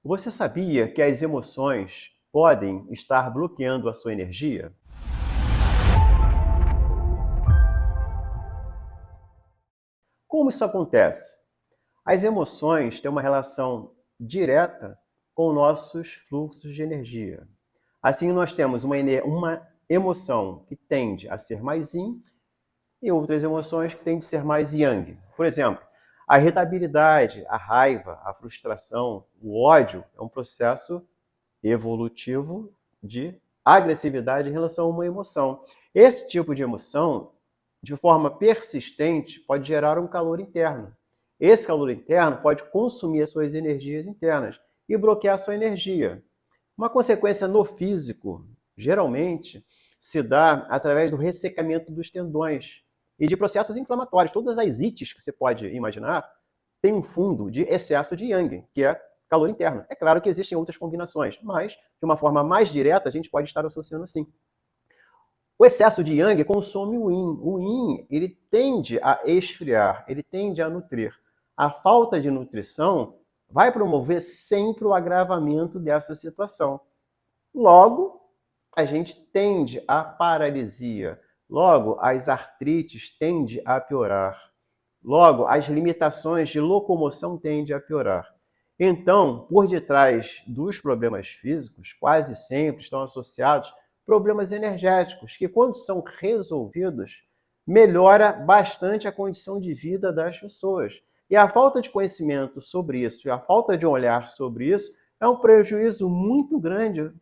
Você sabia que as emoções podem estar bloqueando a sua energia? Como isso acontece? As emoções têm uma relação direta com nossos fluxos de energia. Assim, nós temos uma emoção que tende a ser mais yin e outras emoções que tendem a ser mais yang. Por exemplo, a irritabilidade, a raiva, a frustração, o ódio é um processo evolutivo de agressividade em relação a uma emoção. Esse tipo de emoção, de forma persistente, pode gerar um calor interno. Esse calor interno pode consumir as suas energias internas e bloquear a sua energia. Uma consequência no físico, geralmente, se dá através do ressecamento dos tendões e de processos inflamatórios. Todas as ites que você pode imaginar têm um fundo de excesso de yang, que é calor interno. É claro que existem outras combinações, mas de uma forma mais direta a gente pode estar associando sim. O excesso de yang consome o yin. O yin, ele tende a esfriar, ele tende a nutrir. A falta de nutrição vai promover sempre o agravamento dessa situação. Logo, a gente tende à paralisia. Logo, as artrites tendem a piorar. Logo, as limitações de locomoção tendem a piorar. Então, por detrás dos problemas físicos, quase sempre estão associados problemas energéticos, que quando são resolvidos, melhora bastante a condição de vida das pessoas. E a falta de conhecimento sobre isso e a falta de olhar sobre isso é um prejuízo muito grande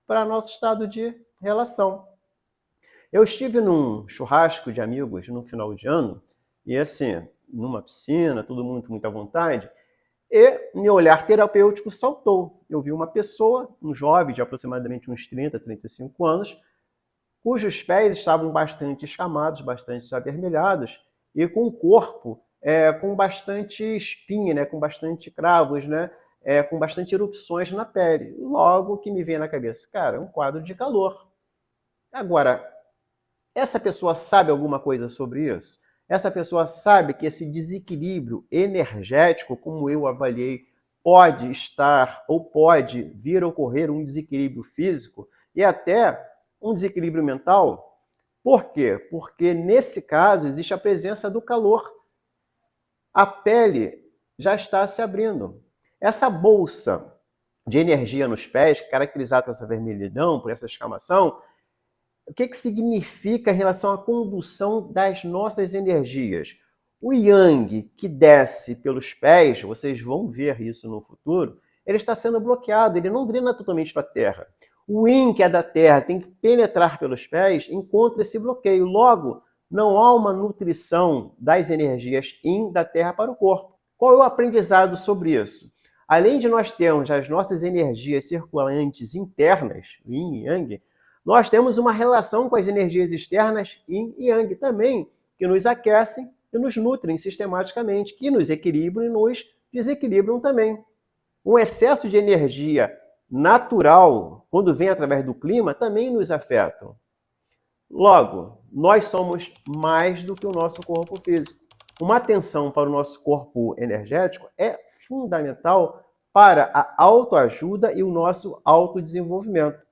para nosso estado de relação. Eu estive num churrasco de amigos no final de ano, e assim, numa piscina, todo mundo com muita vontade, e meu olhar terapêutico saltou. Eu vi uma pessoa, um jovem de aproximadamente uns 30, 35 anos, cujos pés estavam bastante escamados, bastante avermelhados, e com o corpo com bastante espinha, né, com bastante cravos, né, com bastante erupções na pele. Logo o que me veio na cabeça, cara, é um quadro de calor. Agora, essa pessoa sabe alguma coisa sobre isso? Essa pessoa sabe que esse desequilíbrio energético, como eu avaliei, pode estar ou pode vir a ocorrer um desequilíbrio físico e até um desequilíbrio mental? Por quê? Porque nesse caso existe a presença do calor. A pele já está se abrindo. Essa bolsa de energia nos pés, caracterizada por essa vermelhidão, por essa escamação, o que significa em relação à condução das nossas energias? O yang que desce pelos pés, vocês vão ver isso no futuro, ele está sendo bloqueado, ele não drena totalmente para a terra. O yin, que é da terra, tem que penetrar pelos pés, encontra esse bloqueio. Logo, não há uma nutrição das energias yin da terra para o corpo. Qual é o aprendizado sobre isso? Além de nós termos as nossas energias circulantes internas, yin e yang, nós temos uma relação com as energias externas, yin e yang também, que nos aquecem e nos nutrem sistematicamente, que nos equilibram e nos desequilibram também. Um excesso de energia natural, quando vem através do clima, também nos afeta. Logo, nós somos mais do que o nosso corpo físico. Uma atenção para o nosso corpo energético é fundamental para a autoajuda e o nosso autodesenvolvimento.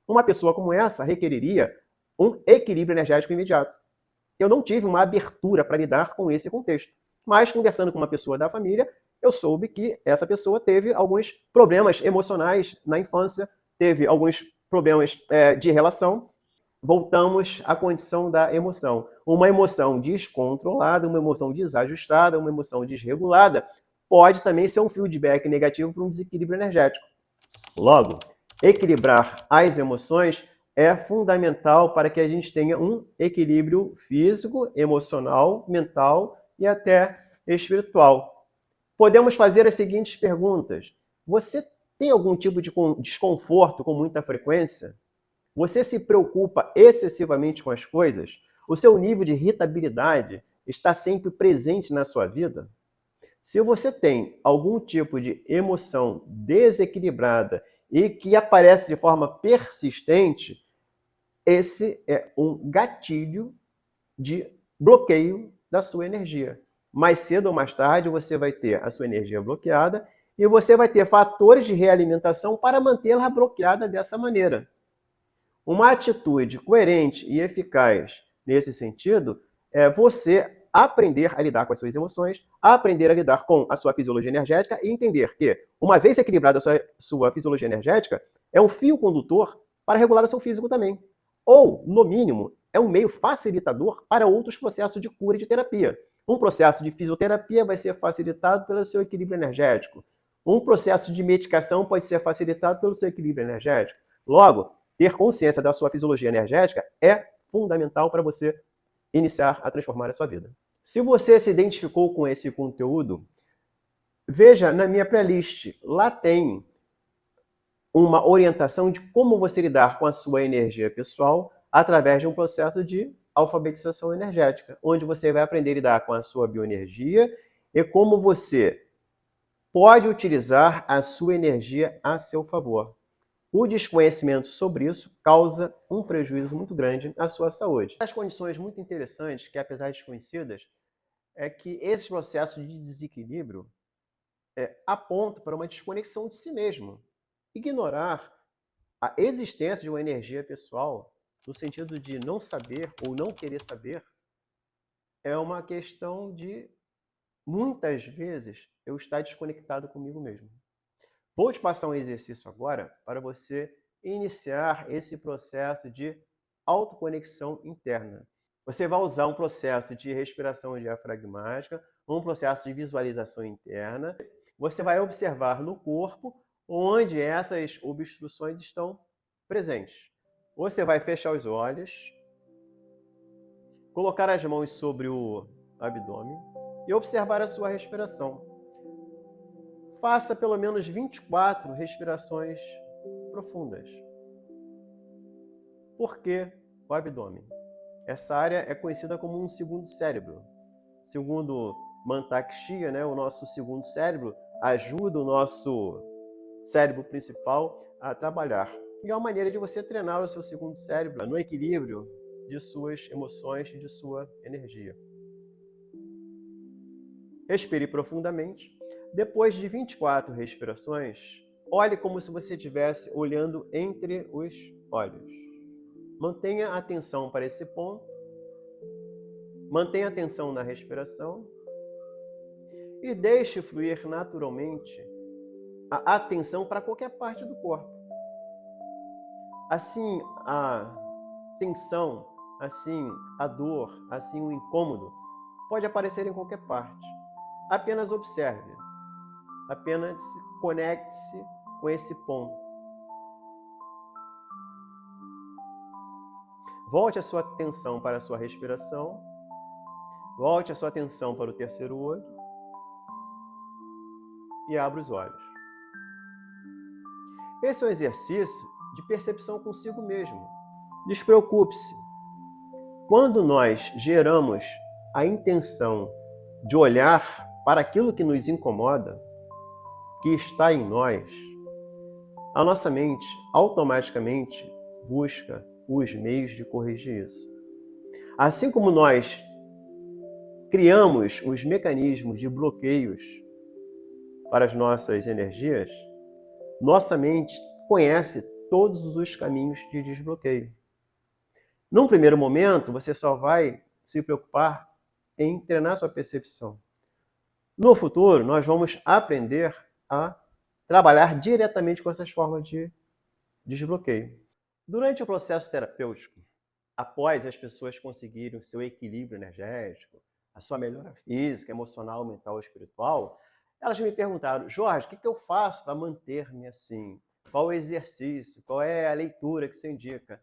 Uma pessoa como essa requeriria um equilíbrio energético imediato. Eu não tive uma abertura para lidar com esse contexto. Mas, conversando com uma pessoa da família, eu soube que essa pessoa teve alguns problemas emocionais na infância, teve alguns problemas de relação. Voltamos à condição da emoção. Uma emoção descontrolada, uma emoção desajustada, uma emoção desregulada, pode também ser um feedback negativo para um desequilíbrio energético. Logo, equilibrar as emoções é fundamental para que a gente tenha um equilíbrio físico, emocional, mental e até espiritual. Podemos fazer as seguintes perguntas. Você tem algum tipo de desconforto com muita frequência? Você se preocupa excessivamente com as coisas? O seu nível de irritabilidade está sempre presente na sua vida? Se você tem algum tipo de emoção desequilibrada e que aparece de forma persistente, esse é um gatilho de bloqueio da sua energia. Mais cedo ou mais tarde você vai ter a sua energia bloqueada e você vai ter fatores de realimentação para mantê-la bloqueada dessa maneira. Uma atitude coerente e eficaz nesse sentido é você aprender a lidar com as suas emoções, aprender a lidar com a sua fisiologia energética e entender que, uma vez equilibrada a sua fisiologia energética, é um fio condutor para regular o seu físico também. Ou, no mínimo, é um meio facilitador para outros processos de cura e de terapia. Um processo de fisioterapia vai ser facilitado pelo seu equilíbrio energético. Um processo de medicação pode ser facilitado pelo seu equilíbrio energético. Logo, ter consciência da sua fisiologia energética é fundamental para você iniciar a transformar a sua vida. Se você se identificou com esse conteúdo, veja na minha playlist. Lá tem uma orientação de como você lidar com a sua energia pessoal através de um processo de alfabetização energética, onde você vai aprender a lidar com a sua bioenergia e como você pode utilizar a sua energia a seu favor. O desconhecimento sobre isso causa um prejuízo muito grande à sua saúde. As condições muito interessantes, que apesar de desconhecidas, é que esses processos de desequilíbrio apontam para uma desconexão de si mesmo. Ignorar a existência de uma energia pessoal, no sentido de não saber ou não querer saber, é uma questão de, muitas vezes, eu estar desconectado comigo mesmo. Vou te passar um exercício agora para você iniciar esse processo de autoconexão interna. Você vai usar um processo de respiração diafragmática, um processo de visualização interna. Você vai observar no corpo onde essas obstruções estão presentes. Você vai fechar os olhos, colocar as mãos sobre o abdômen e observar a sua respiração. Faça pelo menos 24 respirações profundas. Por que o abdômen? Essa área é conhecida como um segundo cérebro. Segundo Mantak Chia, o nosso segundo cérebro ajuda o nosso cérebro principal a trabalhar. E é uma maneira de você treinar o seu segundo cérebro no equilíbrio de suas emoções e de sua energia. Respire profundamente. Depois de 24 respirações, olhe como se você estivesse olhando entre os olhos. Mantenha a atenção para esse ponto. Mantenha a atenção na respiração. E deixe fluir naturalmente a atenção para qualquer parte do corpo. Assim, a tensão, assim, a dor, assim, o incômodo pode aparecer em qualquer parte. Apenas observe. Apenas conecte-se com esse ponto. Volte a sua atenção para a sua respiração. Volte a sua atenção para o terceiro olho. E abra os olhos. Esse é um exercício de percepção consigo mesmo. Despreocupe-se. Quando nós geramos a intenção de olhar para aquilo que nos incomoda, que está em nós, a nossa mente automaticamente busca os meios de corrigir isso. Assim como nós criamos os mecanismos de bloqueios para as nossas energias, nossa mente conhece todos os caminhos de desbloqueio. Num primeiro momento, você só vai se preocupar em treinar sua percepção. No futuro, nós vamos aprender a trabalhar diretamente com essas formas de desbloqueio. Durante o processo terapêutico, após as pessoas conseguirem o seu equilíbrio energético, a sua melhora física, emocional, mental e espiritual, elas me perguntaram: Jorge, o que eu faço para manter-me assim? Qual o exercício? Qual é a leitura que você indica?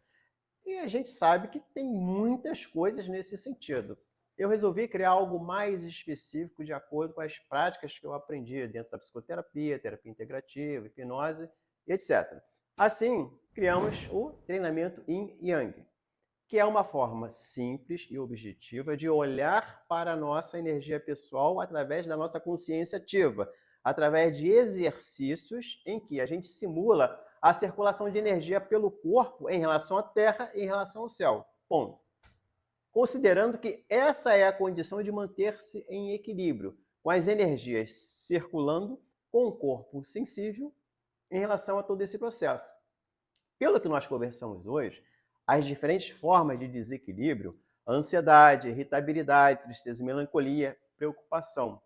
E a gente sabe que tem muitas coisas nesse sentido. Eu resolvi criar algo mais específico de acordo com as práticas que eu aprendi dentro da psicoterapia, terapia integrativa, hipnose, etc. Assim, criamos o treinamento Yin Yang, que é uma forma simples e objetiva de olhar para a nossa energia pessoal através da nossa consciência ativa, através de exercícios em que a gente simula a circulação de energia pelo corpo em relação à Terra e em relação ao céu. Ponto. Considerando que essa é a condição de manter-se em equilíbrio, com as energias circulando com um corpo sensível em relação a todo esse processo. Pelo que nós conversamos hoje, as diferentes formas de desequilíbrio, ansiedade, irritabilidade, tristeza, melancolia, preocupação,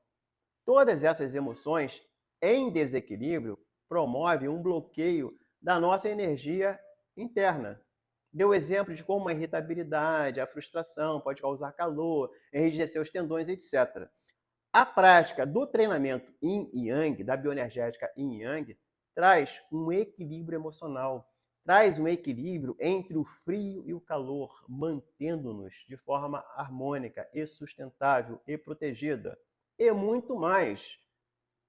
todas essas emoções em desequilíbrio promovem um bloqueio da nossa energia interna. Deu exemplo de como a irritabilidade, a frustração pode causar calor, enrijecer os tendões, etc. A prática do treinamento Yin e Yang, da bioenergética Yin e Yang, traz um equilíbrio emocional, traz um equilíbrio entre o frio e o calor, mantendo-nos de forma harmônica e sustentável e protegida. E muito mais.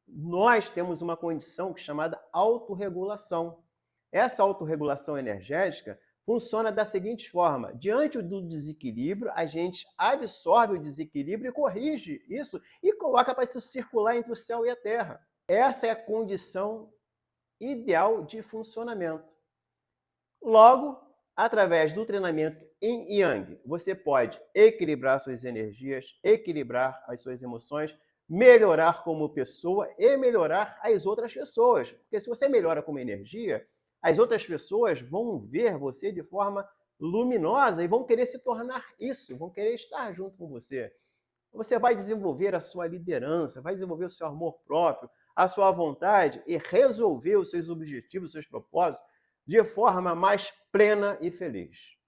Nós temos uma condição chamada autorregulação. Essa autorregulação energética funciona da seguinte forma: diante do desequilíbrio, a gente absorve o desequilíbrio e corrige isso e coloca para se circular entre o céu e a terra. Essa é a condição ideal de funcionamento. Logo, através do treinamento Yin e Yang, você pode equilibrar suas energias, equilibrar as suas emoções, melhorar como pessoa e melhorar as outras pessoas. Porque se você melhora como energia, as outras pessoas vão ver você de forma luminosa e vão querer se tornar isso, vão querer estar junto com você. Você vai desenvolver a sua liderança, vai desenvolver o seu amor próprio, a sua vontade e resolver os seus objetivos, os seus propósitos de forma mais plena e feliz.